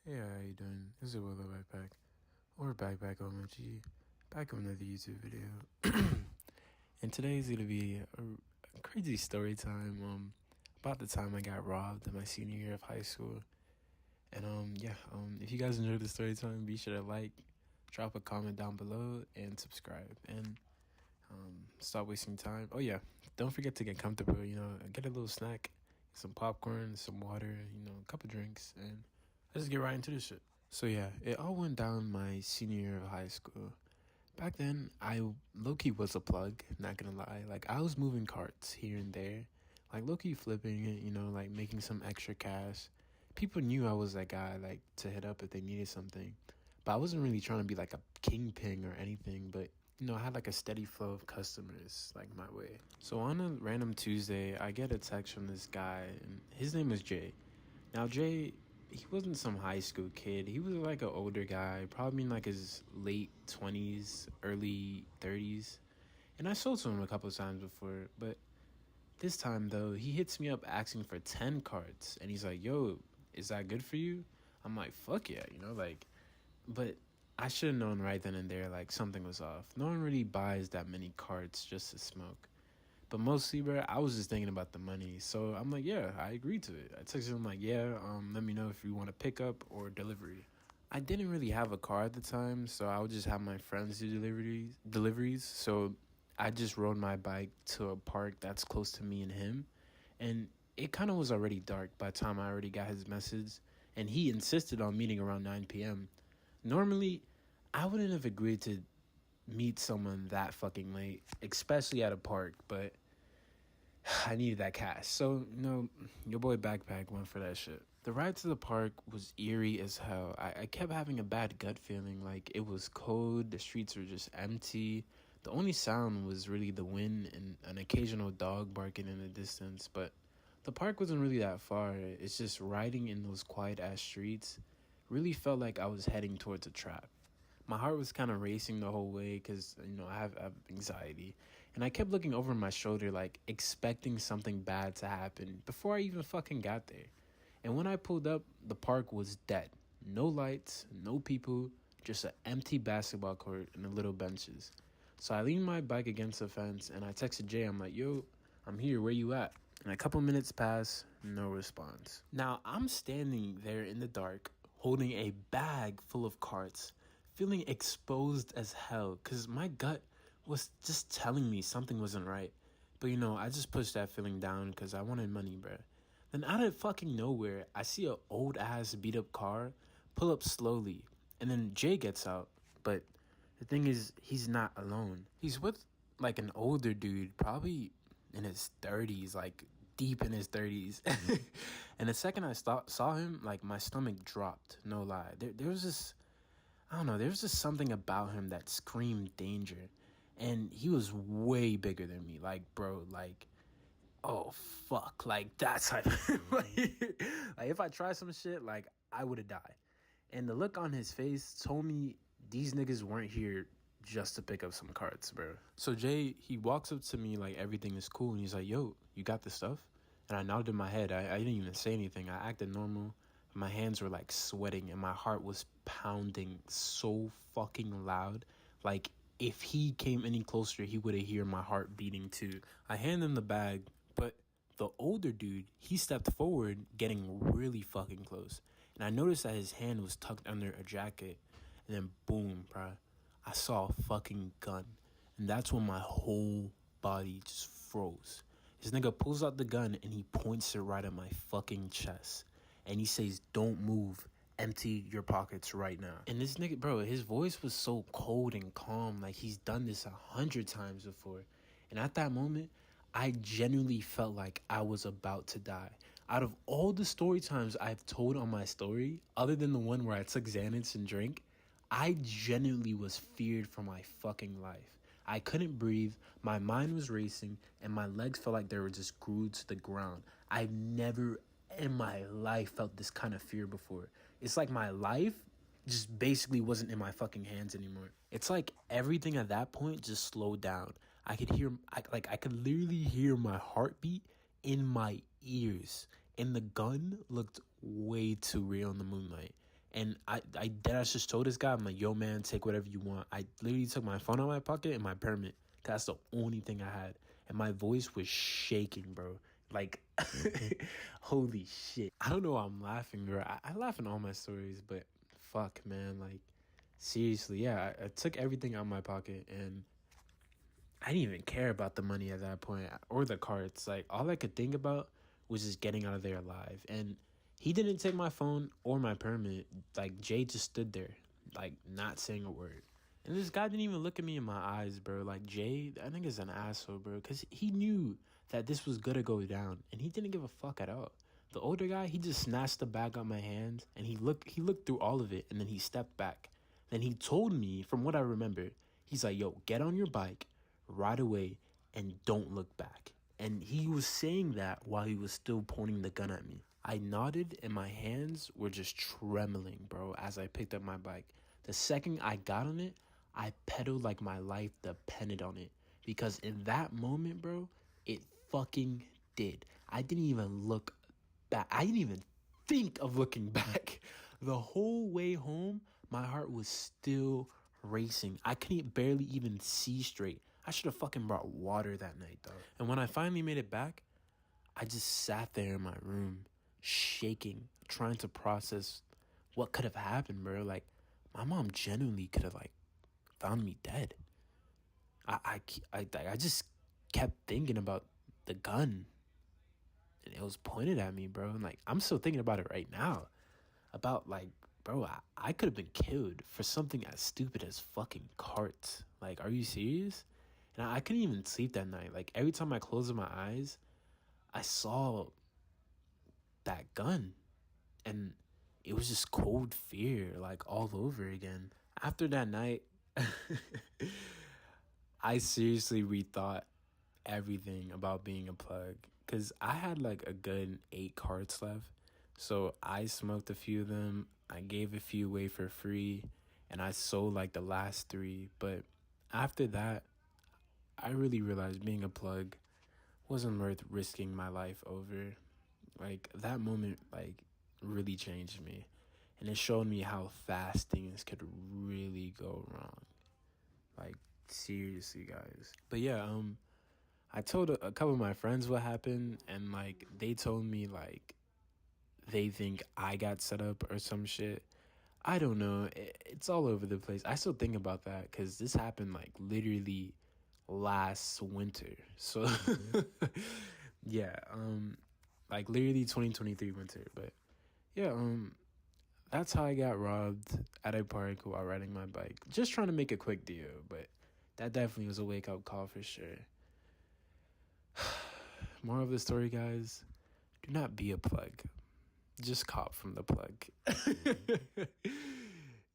Hey, how you doing? This is Willow Backpack, or Backpack OMG, back with another YouTube video. And today is gonna be a crazy story time. About the time I got robbed in my senior year of high school. And if you guys enjoyed the story time, be sure to like, drop a comment down below, and subscribe. And stop wasting time. Oh yeah, don't forget to get comfortable. Get a little snack, some popcorn, some water. A couple drinks, and let's just get right into this shit. So yeah, it all went down my senior year of high school. Back then, I low-key was a plug, not gonna lie. Like, I was moving carts here and there. Like, low-key flipping it, like making some extra cash. People knew I was that guy, like, to hit up if they needed something. But I wasn't really trying to be like a kingpin or anything, but I had like a steady flow of customers, like, my way. So on a random Tuesday, I get a text from this guy, and his name was Jay. Now, Jay, he wasn't some high school kid. He was like an older guy, probably in like his late 20s, early 30s. And I sold to him a couple of times before, but this time though, he hits me up asking for 10 cards. And he's like, yo, is that good for you? I'm like, fuck yeah, but I should have known right then and there, like, something was off. No one really buys that many cards just to smoke. But mostly, bro, I was just thinking about the money. So I'm like, yeah, I agreed to it. I texted him like, yeah, let me know if you want to pick up or delivery. I didn't really have a car at the time, so I would just have my friends do deliveries. So I just rode my bike to a park that's close to me and him. And it kind of was already dark by the time I already got his message. And he insisted on meeting around 9 p.m. Normally, I wouldn't have agreed to meet someone that fucking late, especially at a park, but I needed that cash. So, your boy Backpack went for that shit. The ride to the park was eerie as hell. I kept having a bad gut feeling, like it was cold, the streets were just empty. The only sound was really the wind and an occasional dog barking in the distance, but the park wasn't really that far. It's just riding in those quiet ass streets really felt like I was heading towards a trap. My heart was kind of racing the whole way because, I have anxiety. And I kept looking over my shoulder, like, expecting something bad to happen before I even fucking got there. And when I pulled up, the park was dead. No lights, no people, just an empty basketball court and the little benches. So I leaned my bike against the fence and I texted Jay. I'm like, yo, I'm here. Where you at? And a couple minutes pass, no response. Now, I'm standing there in the dark, holding a bag full of carts, feeling exposed as hell because my gut was just telling me something wasn't right. But I just pushed that feeling down because I wanted money, bruh. Then out of fucking nowhere, I see a old ass beat up car pull up slowly. And then Jay gets out. But the thing is, he's not alone. He's with like an older dude, probably in his 30s, like deep in his 30s. And the second I saw him, like, my stomach dropped, no lie. There was this, I don't know, there was just something about him that screamed danger. And he was way bigger than me. Like, bro, like, oh, fuck. Like, that type of, like, if I tried some shit, like, I would have died. And the look on his face told me these niggas weren't here just to pick up some cards, bro. So Jay, he walks up to me like everything is cool. And he's like, yo, you got this stuff? And I nodded my head. I didn't even say anything. I acted normal. My hands were like sweating and my heart was pounding so fucking loud. Like, if he came any closer, he would have heard my heart beating too. I hand him the bag, but the older dude, he stepped forward, getting really fucking close. And I noticed that his hand was tucked under a jacket. And then boom, bruh, I saw a fucking gun. And that's when my whole body just froze. This nigga pulls out the gun and he points it right at my fucking chest. And he says, don't move. Empty your pockets right now. And this nigga, bro, his voice was so cold and calm. Like, he's done this 100 times before. And at that moment, I genuinely felt like I was about to die. Out of all the story times I've told on my story, other than the one where I took Xanax and drank, I genuinely was feared for my fucking life. I couldn't breathe, my mind was racing, and my legs felt like they were just glued to the ground. I've never in my life felt this kind of fear before. It's like my life just basically wasn't in my fucking hands anymore. It's like everything at that point just slowed down. I could literally hear my heartbeat in my ears. And the gun looked way too real in the moonlight. And I deadass just told this guy, I'm like, yo, man, take whatever you want. I literally took my phone out of my pocket and my permit. That's the only thing I had. And my voice was shaking, bro. Like, holy shit. I don't know why I'm laughing, bro. I laugh in all my stories, but fuck, man. Like, seriously, yeah. I took everything out of my pocket and I didn't even care about the money at that point or the cards. Like, all I could think about was just getting out of there alive. And he didn't take my phone or my permit. Like, Jay just stood there, like, not saying a word. And this guy didn't even look at me in my eyes, bro. Like, Jay, I think is an asshole, bro. Because he knew that this was going to go down. And he didn't give a fuck at all. The older guy, he just snatched the bag out my hands. And he looked through all of it. And then he stepped back. Then he told me, from what I remember, he's like, yo, get on your bike right away and don't look back. And he was saying that while he was still pointing the gun at me. I nodded and my hands were just trembling, bro, as I picked up my bike. The second I got on it, I pedaled like my life depended on it. Because in that moment, bro, it fucking did. I didn't even look back. I didn't even think of looking back. The whole way home, my heart was still racing. I couldn't barely even see straight. I should have fucking brought water that night, though. And when I finally made it back, I just sat there in my room, shaking, trying to process what could have happened, bro. Like, my mom genuinely could have, like, found me dead. I just kept thinking about the gun. And it was pointed at me, bro. And, like, I'm still thinking about it right now. About, like, bro, I could have been killed for something as stupid as fucking carts. Like, are you serious? And I couldn't even sleep that night. Like, every time I closed my eyes, I saw that gun. And it was just cold fear, like, all over again. After that night, I seriously rethought everything about being a plug. Because I had, like, a good 8 carts left. So I smoked a few of them. I gave a few away for free. And I sold, like, the last 3. But after that, I really realized being a plug wasn't worth risking my life over. Like, that moment, like, really changed me. And it showed me how fast things could really go wrong. Like, seriously, guys. But yeah, I told a couple of my friends what happened, and, like, they told me, like, they think I got set up or some shit. I don't know. It's all over the place. I still think about that because this happened, like, literally last winter. So, yeah, like, literally 2023 winter. But, yeah, that's how I got robbed at a park while riding my bike. Just trying to make a quick deal, but that definitely was a wake-up call for sure. Moral of the story, guys, do not be a plug. Just cop from the plug.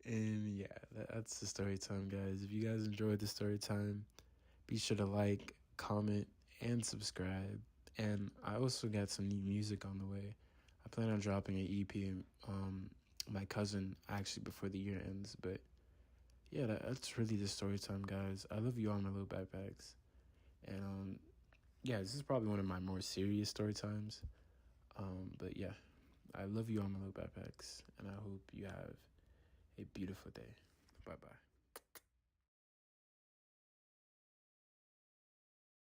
And yeah, that's the story time, guys. If you guys enjoyed the story time, be sure to like, comment, and subscribe. And I also got some new music on the way. I plan on dropping an EP, my cousin, actually, before the year ends. But yeah, that's really the story time, guys. I love you all, my little backpacks. And yeah, this is probably one of my more serious story times. But yeah, I love you all, my little backpacks, and I hope you have a beautiful day. Bye-bye.